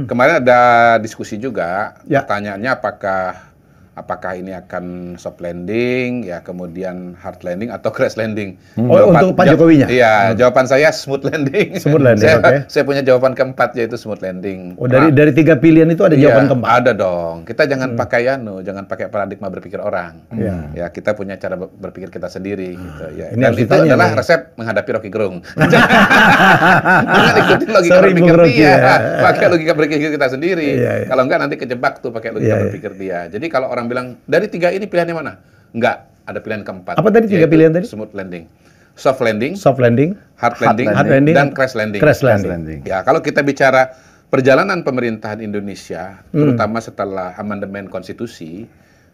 Kemarin ada diskusi juga, Ya. pertanyaannya apakah ini akan soft landing, ya kemudian hard landing atau crash landing. Untuk Pak Jokowinya? Iya, jawaban saya smooth landing. Smooth landing, oke. Saya punya jawaban keempat, yaitu smooth landing. Oh, dari tiga pilihan itu ada jawaban keempat? Ada dong. Kita jangan jangan pakai paradigma berpikir orang. Iya. Ya, kita punya cara berpikir kita sendiri. Gitu, ya. Ini Dan harus itu ditanya adalah nih. resep menghadapi Rocky Gerung. Jangan ikutin logika Sorry, berpikir Bung Rocky, dia. ya. Pakai logika berpikir kita sendiri. Iya, iya. Kalau enggak nanti kejebak tuh pakai logika Iya, iya. berpikir dia. Jadi kalau orang bilang dari tiga ini pilihannya mana? Enggak, ada pilihan keempat. Apa tadi tiga yaitu pilihan tadi? Smooth landing, soft landing, Soft landing, hard landing, hard landing, dan crash landing. crash landing. Ya, kalau kita bicara perjalanan pemerintahan Indonesia, terutama setelah amandemen konstitusi.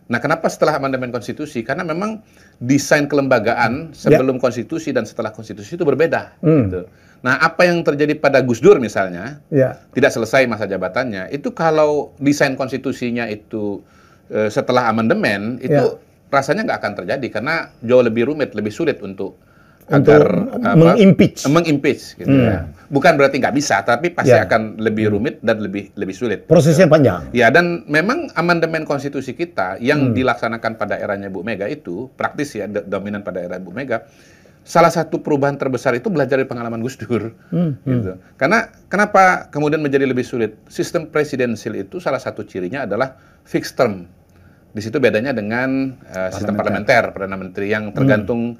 Nah, kenapa setelah amandemen konstitusi? Karena memang desain kelembagaan sebelum konstitusi dan setelah konstitusi itu berbeda. Gitu. Nah, apa yang terjadi pada Gus Dur misalnya, Ya. tidak selesai masa jabatannya, itu kalau desain konstitusinya itu setelah amandemen, itu rasanya nggak akan terjadi karena jauh lebih rumit, lebih sulit untuk mengimpeach gitu ya. Bukan berarti nggak bisa, tapi pasti akan lebih rumit dan lebih sulit. Prosesnya panjang. Ya, dan memang amandemen konstitusi kita yang dilaksanakan pada eranya Bu Mega itu praktis ya, dominan pada era Bu Mega. Salah satu perubahan terbesar itu belajar dari pengalaman Gus Dur. Gitu. Karena kenapa kemudian menjadi lebih sulit? Sistem presidensil itu salah satu cirinya adalah fixed term. Di situ bedanya dengan sistem parlementer, Perdana Menteri yang tergantung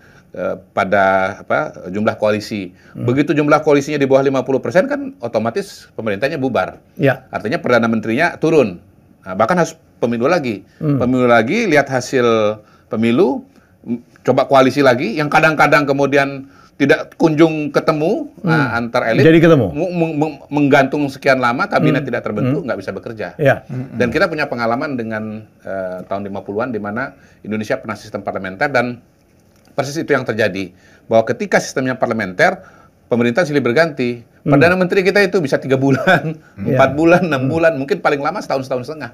pada jumlah koalisi. Begitu jumlah koalisinya di bawah 50% kan otomatis pemerintahnya bubar. Ya. Artinya Perdana Menterinya turun. Nah, bahkan harus pemilu lagi. Pemilu lagi, lihat hasil pemilu, coba koalisi lagi, yang kadang-kadang kemudian tidak kunjung ketemu antar elit. Jadi ketemu. Menggantung sekian lama, kabinet tidak terbentuk, nggak bisa bekerja. Ya. Dan kita punya pengalaman dengan tahun 50-an di mana Indonesia pernah sistem parlementer dan persis itu yang terjadi. Bahwa ketika sistemnya parlementer, pemerintah silih berganti. Perdana Menteri kita itu bisa 3 bulan, 4 bulan, 6 bulan, mungkin paling lama setahun setengah.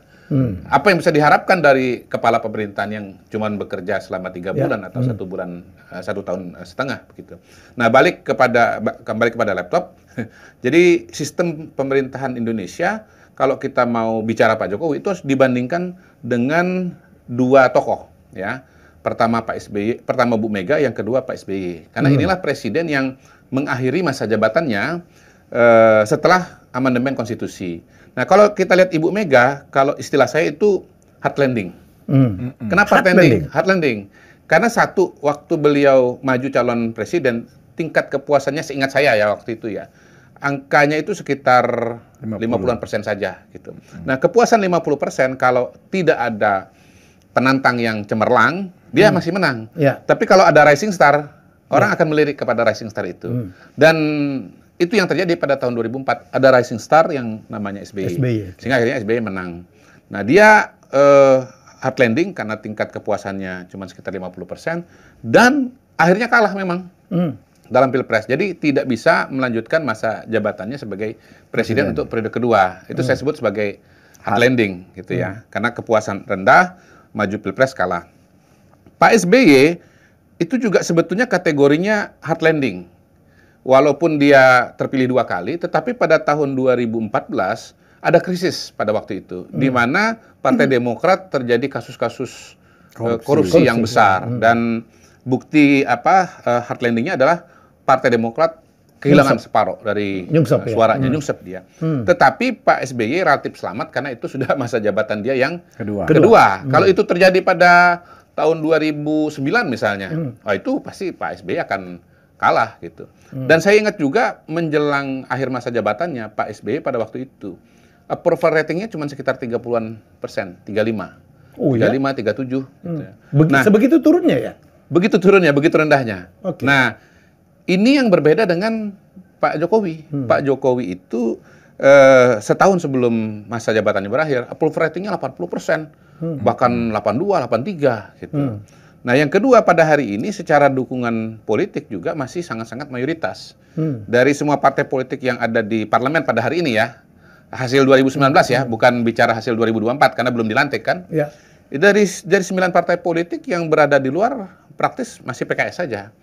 Apa yang bisa diharapkan dari kepala pemerintahan yang cuma bekerja selama 3 bulan atau 1 bulan, 1 tahun setengah begitu. Nah, kembali kepada laptop. Jadi sistem pemerintahan Indonesia, kalau kita mau bicara Pak Jokowi itu harus dibandingkan dengan 2 tokoh, ya. Pertama pertama Bu Mega, yang kedua Pak SBY. Karena inilah presiden yang mengakhiri masa jabatannya setelah amandemen konstitusi. Nah, kalau kita lihat Ibu Mega, kalau istilah saya itu hard landing. Kenapa hard landing? Hard landing. Karena satu, waktu beliau maju calon presiden, tingkat kepuasannya seingat saya ya waktu itu ya, angkanya itu sekitar 50% saja gitu. Nah, kepuasan 50% kalau tidak ada penantang yang cemerlang, dia masih menang. Ya. Tapi kalau ada rising star, orang akan melirik kepada rising star itu. Dan itu yang terjadi pada tahun 2004. Ada rising star yang namanya SBY. Sehingga akhirnya SBY menang. Nah, dia hard landing karena tingkat kepuasannya cuma sekitar 50%. Dan akhirnya kalah memang dalam Pilpres. Jadi tidak bisa melanjutkan masa jabatannya sebagai presiden untuk periode kedua. Itu saya sebut sebagai hard landing gitu ya. Karena kepuasan rendah, maju Pilpres kalah. Pak SBY itu juga sebetulnya kategorinya hard landing. Walaupun dia terpilih 2 kali, tetapi pada tahun 2014 ada krisis pada waktu itu, di mana Partai Demokrat terjadi kasus-kasus korupsi yang besar. Dan bukti hard landingnya adalah Partai Demokrat kehilangan separuh dari suaranya, nyungsep dia. Tetapi Pak SBY relatif selamat karena itu sudah masa jabatan dia yang kedua. Kalau itu terjadi pada tahun 2009 misalnya, itu pasti Pak SBY akan kalah gitu. Dan saya ingat juga menjelang akhir masa jabatannya Pak SBY pada waktu itu, approval ratingnya cuma sekitar 30%, 35. 35, 37. Gitu ya. Nah, sebegitu turunnya ya? Begitu turunnya, begitu rendahnya. Okay. Nah, ini yang berbeda dengan Pak Jokowi. Pak Jokowi itu setahun sebelum masa jabatannya berakhir, approval ratingnya 80%, bahkan 82, 83 gitu. Nah, yang kedua pada hari ini secara dukungan politik juga masih sangat-sangat mayoritas. Dari semua partai politik yang ada di parlemen pada hari ini ya, hasil 2019 ya, bukan bicara hasil 2024 karena belum dilantik kan. Ya. Dari 9 partai politik yang berada di luar praktis masih PKS saja.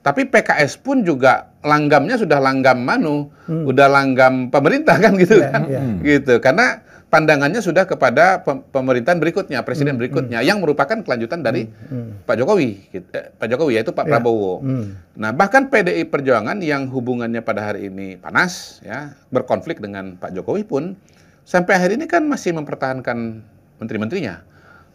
Tapi PKS pun juga langgamnya sudah langgam udah langgam pemerintah kan gitu kan. Gitu. Karena pandangannya sudah kepada pemerintahan berikutnya, presiden berikutnya, yang merupakan kelanjutan dari Pak Jokowi, Pak Jokowi yaitu Pak Prabowo. Nah, bahkan PDI Perjuangan yang hubungannya pada hari ini panas, ya, berkonflik dengan Pak Jokowi pun, sampai hari ini kan masih mempertahankan menteri-menterinya.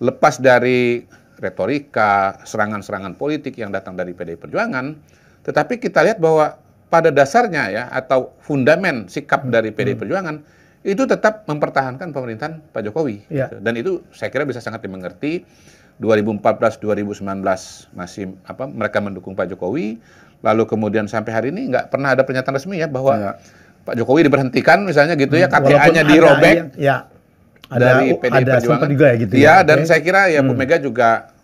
Lepas dari retorika, serangan-serangan politik yang datang dari PDI Perjuangan, tetapi kita lihat bahwa pada dasarnya ya, atau fundamen sikap dari PDI Perjuangan, itu tetap mempertahankan pemerintahan Pak Jokowi. Ya. Dan itu saya kira bisa sangat dimengerti. 2014-2019 masih mereka mendukung Pak Jokowi, lalu kemudian sampai hari ini nggak pernah ada pernyataan resmi ya bahwa Pak Jokowi diberhentikan misalnya gitu ya, KTA-nya dirobek. Dari PDI Perjuangan juga ya gitu ya. Dan saya kira ya Bu Mega juga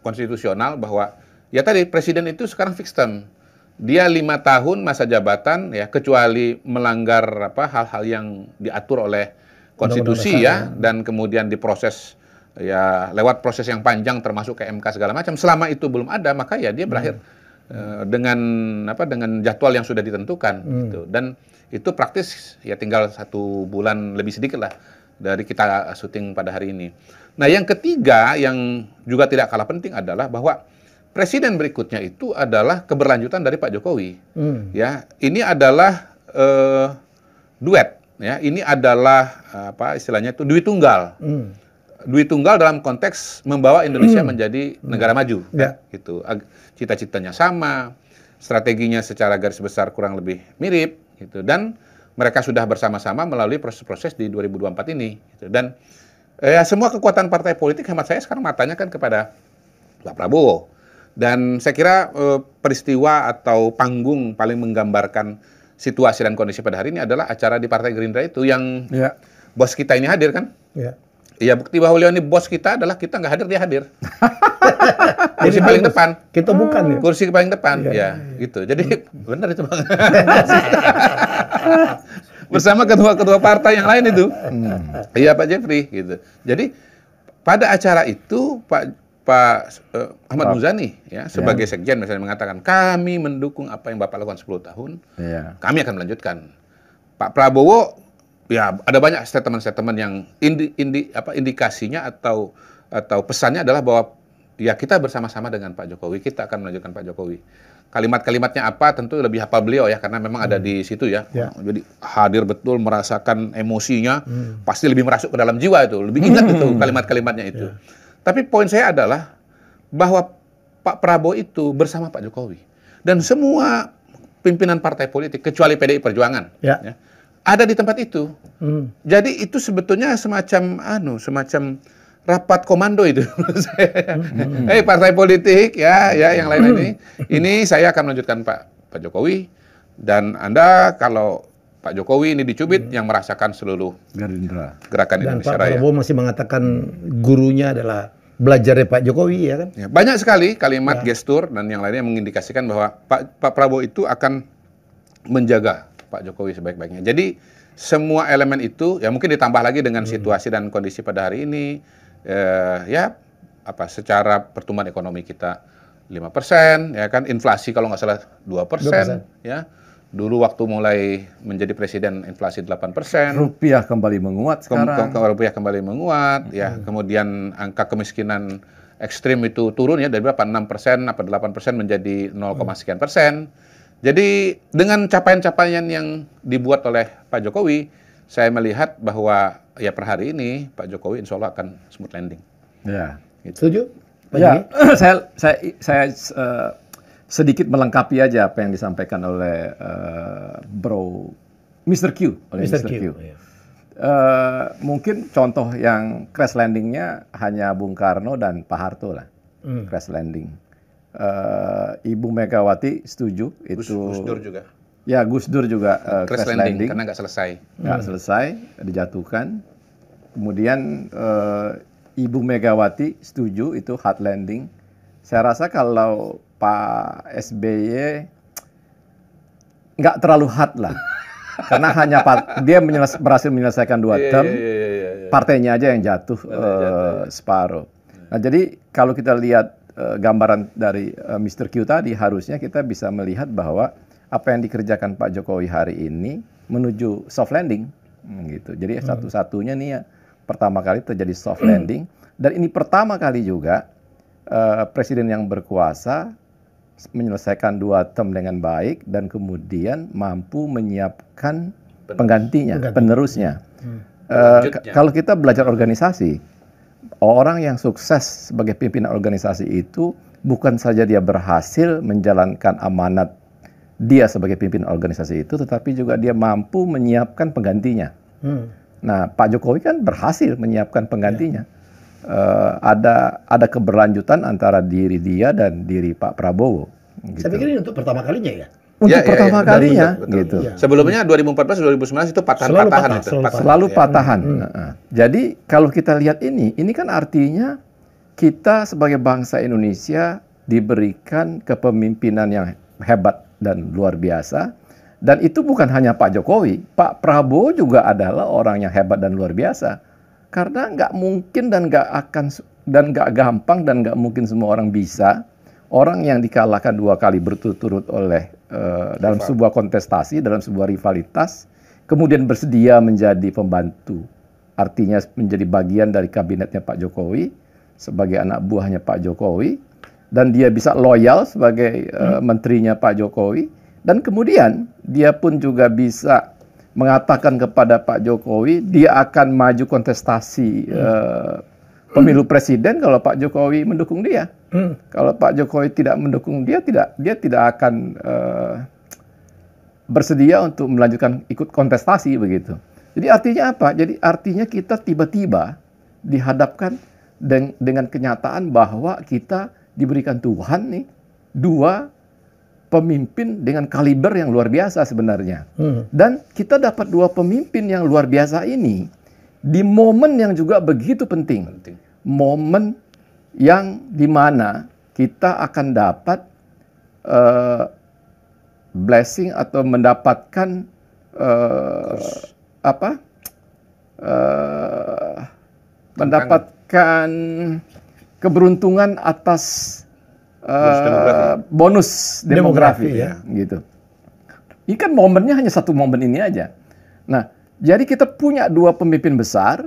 konstitusional bahwa ya tadi presiden itu sekarang fixed term. Dia 5 tahun masa jabatan ya, kecuali melanggar hal-hal yang diatur oleh konstitusi ya, dan kemudian diproses ya lewat proses yang panjang termasuk ke MK segala macam. Selama itu belum ada, maka ya dia berakhir dengan jadwal yang sudah ditentukan gitu. Dan itu praktis ya tinggal 1 bulan lebih sedikit lah dari kita syuting pada hari ini. Nah, yang ketiga yang juga tidak kalah penting adalah bahwa presiden berikutnya itu adalah keberlanjutan dari Pak Jokowi. Ya, ini adalah duet. Ya, ini adalah istilahnya itu duit tunggal. Duit tunggal dalam konteks membawa Indonesia menjadi negara maju. Ya. Gitu. Cita-citanya sama, strateginya secara garis besar kurang lebih mirip. Gitu. Dan mereka sudah bersama-sama melalui proses-proses di 2024 ini. Gitu. Dan ya semua kekuatan partai politik hemat saya sekarang matanya kan kepada Pak Prabowo. Dan saya kira peristiwa atau panggung paling menggambarkan situasi dan kondisi pada hari ini adalah acara di Partai Gerindra itu yang bos kita ini hadir kan? Iya, bukti bahwa beliau ini bos kita adalah kita nggak hadir, dia hadir. Kursi paling depan. Kita bukan ya? Kursi paling depan, ya gitu. Jadi benar itu Bang. Bersama ketua-ketua partai yang lain itu. Iya Pak Jeffrey gitu. Jadi pada acara itu Pak Ahmad Muzani ya sebagai sekjen misalnya mengatakan kami mendukung apa yang Bapak lakukan 10 tahun. Kami akan melanjutkan. Pak Prabowo ya ada banyak statement-statement yang indikasinya atau pesannya adalah bahwa ya kita bersama-sama dengan Pak Jokowi, kita akan melanjutkan Pak Jokowi. Kalimat-kalimatnya apa tentu lebih hafal beliau ya karena memang ada di situ ya. Jadi hadir betul, merasakan emosinya, pasti lebih merasuk ke dalam jiwa itu, lebih ingat itu kalimat-kalimatnya itu. Tapi poin saya adalah bahwa Pak Prabowo itu bersama Pak Jokowi. Dan semua pimpinan partai politik, kecuali PDI Perjuangan, ya, ada di tempat itu. Jadi itu sebetulnya semacam rapat komando itu. Partai politik, ya yang lain ini saya akan melanjutkan Pak Jokowi. Dan Anda kalau Pak Jokowi ini dicubit yang merasakan seluruh gerakan Indonesia Raya. Dan Pak Prabowo masih mengatakan gurunya adalah belajar dari Pak Jokowi ya kan? Ya, banyak sekali kalimat, gestur dan yang lainnya yang mengindikasikan bahwa Pak Prabowo itu akan menjaga Pak Jokowi sebaik-baiknya. Jadi semua elemen itu ya mungkin ditambah lagi dengan situasi dan kondisi pada hari ini secara pertumbuhan ekonomi kita 5%, ya kan, inflasi kalau nggak salah 2%, ya. Dulu waktu mulai menjadi presiden inflasi 8%. Rupiah kembali menguat sekarang. Rupiah kembali menguat, ya. Kemudian angka kemiskinan ekstrim itu turun ya dari berapa? 6% apa 8% menjadi 0, sekian persen. Jadi dengan capaian-capaian yang dibuat oleh Pak Jokowi, saya melihat bahwa ya per hari ini Pak Jokowi insya Allah akan smooth landing. Ya. Gitu. Setuju? Pak ya, saya sedikit melengkapi aja apa yang disampaikan oleh Mr. Q. Mungkin contoh yang crash landingnya hanya Bung Karno dan Pak Harto lah, crash landing. Ibu Megawati setuju itu. Gus Dur juga. Ya, Gus Dur juga crash landing karena nggak selesai. Nggak selesai, dijatuhkan. Kemudian Ibu Megawati setuju itu hard landing. Saya rasa kalau Pak SBY nggak terlalu hard lah. Karena hanya dia berhasil menyelesaikan 2 term, partainya aja yang jatuh separuh. Nah, jadi kalau kita lihat gambaran dari Mr. Q tadi, harusnya kita bisa melihat bahwa apa yang dikerjakan Pak Jokowi hari ini menuju soft landing, gitu. Jadi satu-satunya nih ya, pertama kali terjadi soft landing, dan ini pertama kali juga presiden yang berkuasa menyelesaikan 2 term dengan baik dan kemudian mampu menyiapkan penggantinya, penerusnya. Kalau kita belajar organisasi, orang yang sukses sebagai pimpinan organisasi itu bukan saja dia berhasil menjalankan amanat dia sebagai pimpinan organisasi itu, tetapi juga dia mampu menyiapkan penggantinya. Nah, Pak Jokowi kan berhasil menyiapkan penggantinya. Ada keberlanjutan antara diri dia dan diri Pak Prabowo. Gitu. Saya pikir ini untuk pertama kalinya ya. Untuk pertama kalinya, gitu. Ya. Sebelumnya 2014-2019 itu patahan-patahan itu. Selalu patahan. Jadi kalau kita lihat ini kan artinya kita sebagai bangsa Indonesia diberikan kepemimpinan yang hebat dan luar biasa. Dan itu bukan hanya Pak Jokowi, Pak Prabowo juga adalah orang yang hebat dan luar biasa. Karena nggak mungkin dan nggak gampang dan nggak mungkin semua orang bisa. Orang yang dikalahkan 2 kali berturut-turut oleh dalam sebuah kontestasi, dalam sebuah rivalitas, kemudian bersedia menjadi pembantu, artinya menjadi bagian dari kabinetnya Pak Jokowi, sebagai anak buahnya Pak Jokowi, dan dia bisa loyal sebagai menterinya Pak Jokowi, dan kemudian dia pun juga bisa mengatakan kepada Pak Jokowi, dia akan maju kontestasi pemilu presiden kalau Pak Jokowi mendukung dia. Kalau Pak Jokowi tidak mendukung dia tidak akan bersedia untuk melanjutkan ikut kontestasi begitu. Jadi artinya apa? Jadi artinya kita tiba-tiba dihadapkan dengan kenyataan bahwa kita diberikan Tuhan nih 2 pemimpin dengan kaliber yang luar biasa sebenarnya. Dan kita dapat 2 pemimpin yang luar biasa ini di momen yang juga begitu penting. Momen yang dimana kita akan dapat blessing atau mendapatkan mendapatkan keberuntungan atas bonus demografi ya, gitu. Ini kan momennya hanya 1 momen ini aja. Nah, jadi kita punya 2 pemimpin besar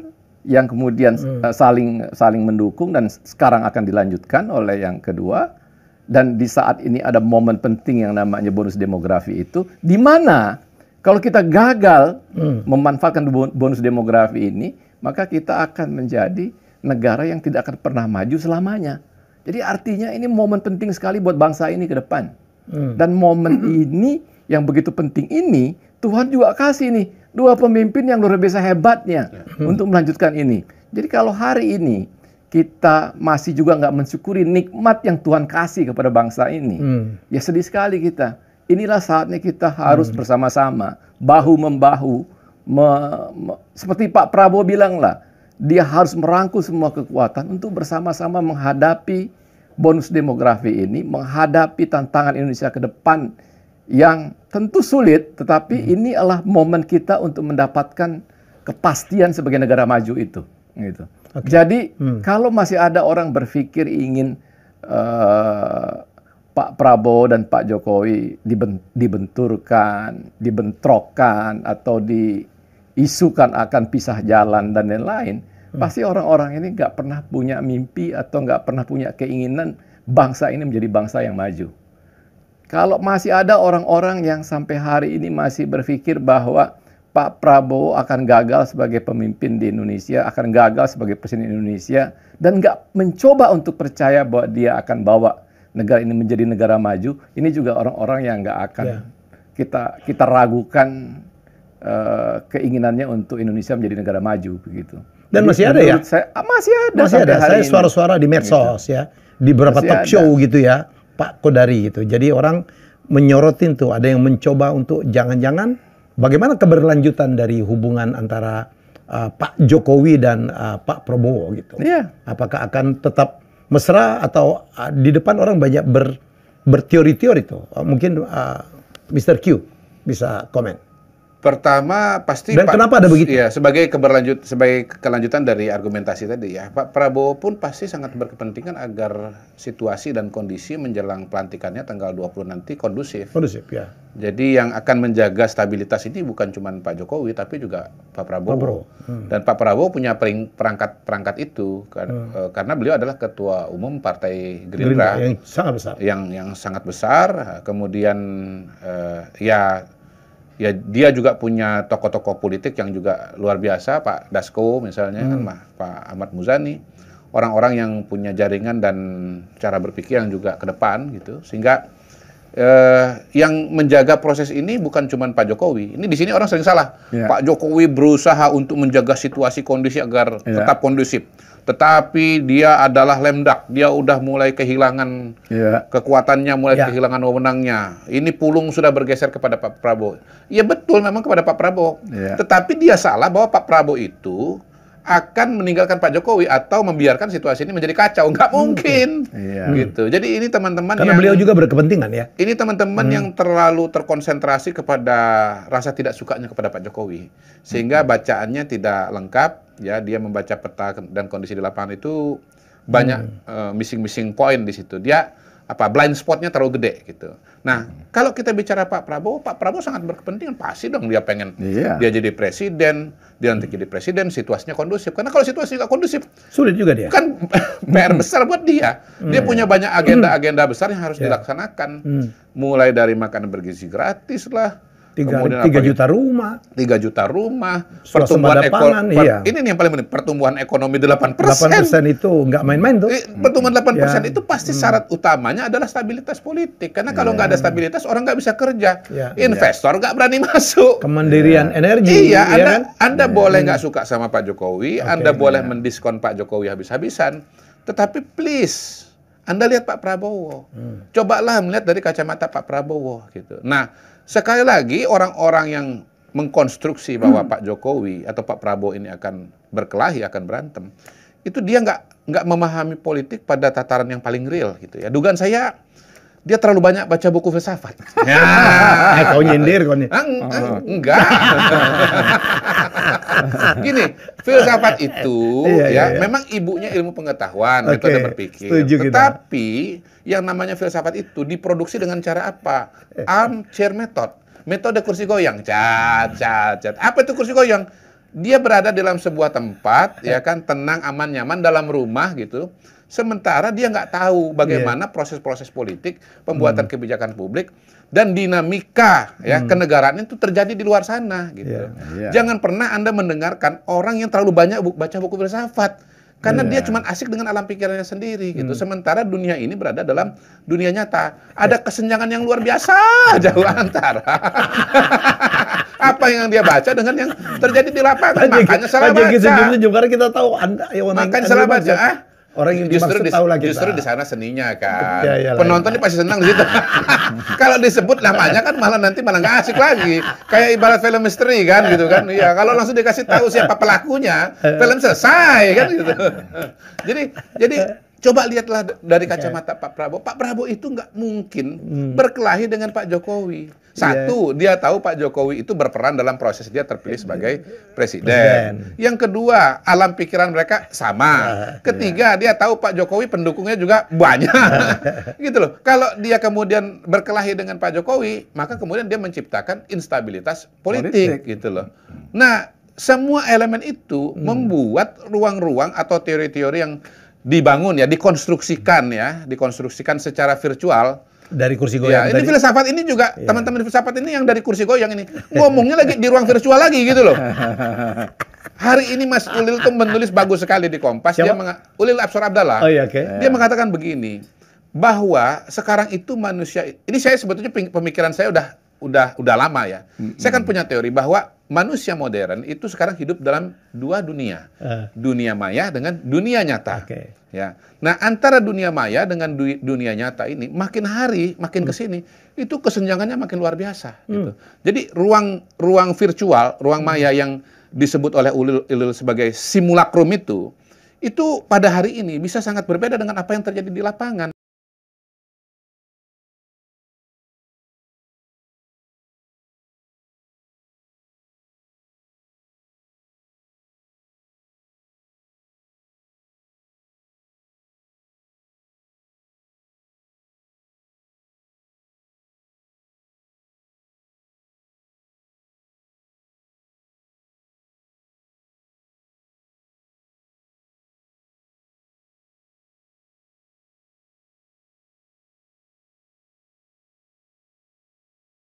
yang kemudian saling mendukung dan sekarang akan dilanjutkan oleh yang kedua. Dan di saat ini ada momen penting yang namanya bonus demografi itu, di mana kalau kita gagal memanfaatkan bonus demografi ini, maka kita akan menjadi negara yang tidak akan pernah maju selamanya. Jadi artinya ini momen penting sekali buat bangsa ini ke depan. Dan momen ini yang begitu penting ini, Tuhan juga kasih nih 2 pemimpin yang luar biasa hebatnya untuk melanjutkan ini. Jadi kalau hari ini kita masih juga nggak mensyukuri nikmat yang Tuhan kasih kepada bangsa ini, ya sedih sekali kita. Inilah saatnya kita harus bersama-sama, bahu-membahu, seperti Pak Prabowo bilang lah, dia harus merangkul semua kekuatan untuk bersama-sama menghadapi bonus demografi ini, menghadapi tantangan Indonesia ke depan yang tentu sulit, tetapi ini adalah momen kita untuk mendapatkan kepastian sebagai negara maju itu. Gitu. Jadi kalau masih ada orang berpikir ingin Pak Prabowo dan Pak Jokowi dibenturkan, dibentrokkan, atau diisukan akan pisah jalan dan lain-lain, pasti orang-orang ini nggak pernah punya mimpi atau nggak pernah punya keinginan bangsa ini menjadi bangsa yang maju. Kalau masih ada orang-orang yang sampai hari ini masih berpikir bahwa Pak Prabowo akan gagal sebagai pemimpin di Indonesia, akan gagal sebagai presiden Indonesia, dan nggak mencoba untuk percaya bahwa dia akan bawa negara ini menjadi negara maju, ini juga orang-orang yang nggak akan kita ragukan keinginannya untuk Indonesia menjadi negara maju begitu. Dan jadi, masih ada ya? Masih ada. Saya suara-suara di medsos gitu. Ya, di beberapa talk show gitu ya, Pak Kodari gitu. Jadi orang menyorotin tuh, ada yang mencoba untuk jangan-jangan bagaimana keberlanjutan dari hubungan antara Pak Jokowi dan Pak Prabowo gitu. Iya. Apakah akan tetap mesra atau di depan orang banyak berteori-teori tuh. Mungkin Mr. Q bisa komen. Pertama pasti Dan kenapa ada begitu? Ya, sebagai kelanjutan dari argumentasi tadi ya, Pak Prabowo pun pasti sangat berkepentingan agar situasi dan kondisi menjelang pelantikannya tanggal 20 nanti kondusif. Kondusif ya. Jadi yang akan menjaga stabilitas ini bukan cuma Pak Jokowi tapi juga Pak Prabowo. Dan Pak Prabowo punya perangkat itu karena beliau adalah ketua umum Partai Gerindra yang sangat besar. Yang sangat besar. Kemudian ya dia juga punya tokoh-tokoh politik yang juga luar biasa, Pak Dasko misalnya, kan, Pak Ahmad Muzani, orang-orang yang punya jaringan dan cara berpikir yang juga ke depan gitu, sehingga yang menjaga proses ini bukan cuma Pak Jokowi. Ini di sini orang sering salah. Pak Jokowi berusaha untuk menjaga situasi kondisi agar tetap kondusif. Tetapi dia adalah lemdak, dia udah mulai kehilangan kekuatannya, mulai kehilangan wewenangnya. Ini pulung sudah bergeser kepada Pak Prabowo. Iya betul memang kepada Pak Prabowo. Tetapi dia salah bahwa Pak Prabowo itu akan meninggalkan Pak Jokowi atau membiarkan situasi ini menjadi kacau. Nggak mungkin. Gitu. Jadi ini teman-teman karena beliau juga berkepentingan ya. Ini teman-teman yang terlalu terkonsentrasi kepada rasa tidak sukanya kepada Pak Jokowi. Sehingga bacaannya tidak lengkap. Ya, dia membaca peta dan kondisi di lapangan itu banyak missing point di situ. Dia blind spotnya terlalu gede gitu. Nah, kalau kita bicara Pak Prabowo sangat berkepentingan, pasti dong dia pengen dia jadi presiden, dia nanti jadi presiden, situasinya kondusif. Karena kalau situasi nggak kondusif, sulit juga dia. Kan PR besar buat dia. Dia punya banyak agenda-agenda besar yang harus dilaksanakan. Mulai dari makanan bergizi gratis lah. 3 juta rumah. 3 juta rumah. Pertumbuhan ekonomi. Ini nih yang paling penting. Pertumbuhan ekonomi 8%. 8% itu nggak main-main tuh. Pertumbuhan 8% itu pasti syarat utamanya adalah stabilitas politik. Karena kalau nggak ada stabilitas, orang nggak bisa kerja. Investor nggak berani masuk. Kemandirian energi. Iya, Anda boleh nggak suka sama Pak Jokowi. Anda boleh mendiskon Pak Jokowi habis-habisan. Tetapi please, Anda lihat Pak Prabowo. Cobalah melihat dari kacamata Pak Prabowo. Gitu. Nah, sekali lagi orang-orang yang mengkonstruksi bahwa Pak Jokowi atau Pak Prabowo ini akan berkelahi, akan berantem, itu dia nggak memahami politik pada tataran yang paling real gitu ya. Dugaan saya dia terlalu banyak baca buku filsafat. Kau nyindir kau nih. Enggak. Gini, filsafat itu memang ibunya ilmu pengetahuan, metode berpikir. Tetapi yang namanya filsafat itu diproduksi dengan cara apa? Armchair method. Metode kursi goyang. Apa itu kursi goyang? Dia berada dalam sebuah tempat, ya kan, tenang, aman, nyaman dalam rumah gitu. Sementara dia nggak tahu bagaimana proses-proses politik, pembuatan kebijakan publik dan dinamika kenegaraan itu terjadi di luar sana gitu. Jangan pernah Anda mendengarkan orang yang terlalu banyak baca buku filsafat. Karena dia cuma asik dengan alam pikirannya sendiri gitu. Sementara dunia ini berada dalam dunia nyata. Ada kesenjangan yang luar biasa jauh antara apa yang dia baca dengan yang terjadi di lapangan. Makanya salah baca. Karena kita tahu makanya salah baca. Orang yang justru di sana seninya kan. Penonton ini pasti senang di situ. Kalau disebut namanya kan malah nanti nggak asik lagi. Kayak ibarat film misteri kan gitu kan. Iya, kalau langsung dikasih tahu siapa pelakunya, film selesai kan gitu. Jadi coba lihatlah dari kacamata Pak Prabowo. Pak Prabowo itu nggak mungkin berkelahi dengan Pak Jokowi. Satu, dia tahu Pak Jokowi itu berperan dalam proses dia terpilih sebagai presiden. Yang kedua, alam pikiran mereka sama. Ketiga, dia tahu Pak Jokowi pendukungnya juga banyak. Gitu loh. Kalau dia kemudian berkelahi dengan Pak Jokowi, maka kemudian dia menciptakan instabilitas politik gitu loh. Nah, semua elemen itu membuat ruang-ruang atau teori-teori yang dibangun dikonstruksikan secara virtual dari kursi goyang. Ini filsafat ini juga teman-teman filsafat ini yang dari kursi goyang ini ngomongnya lagi di ruang virtual lagi gitu loh. Hari ini Mas Ulil tuh menulis bagus sekali di Kompas. Ulil Absar Abdallah. Dia mengatakan begini, bahwa sekarang itu manusia ini, saya sebetulnya pemikiran saya udah lama ya. Saya kan punya teori bahwa manusia modern itu sekarang hidup dalam dua dunia. Dunia maya dengan dunia nyata. Ya. Nah, antara dunia maya dengan dunia nyata ini makin hari, makin kesini, itu kesenjangannya makin luar biasa. Gitu. Jadi ruang virtual, ruang maya yang disebut oleh Ulil sebagai simulakrum itu pada hari ini bisa sangat berbeda dengan apa yang terjadi di lapangan.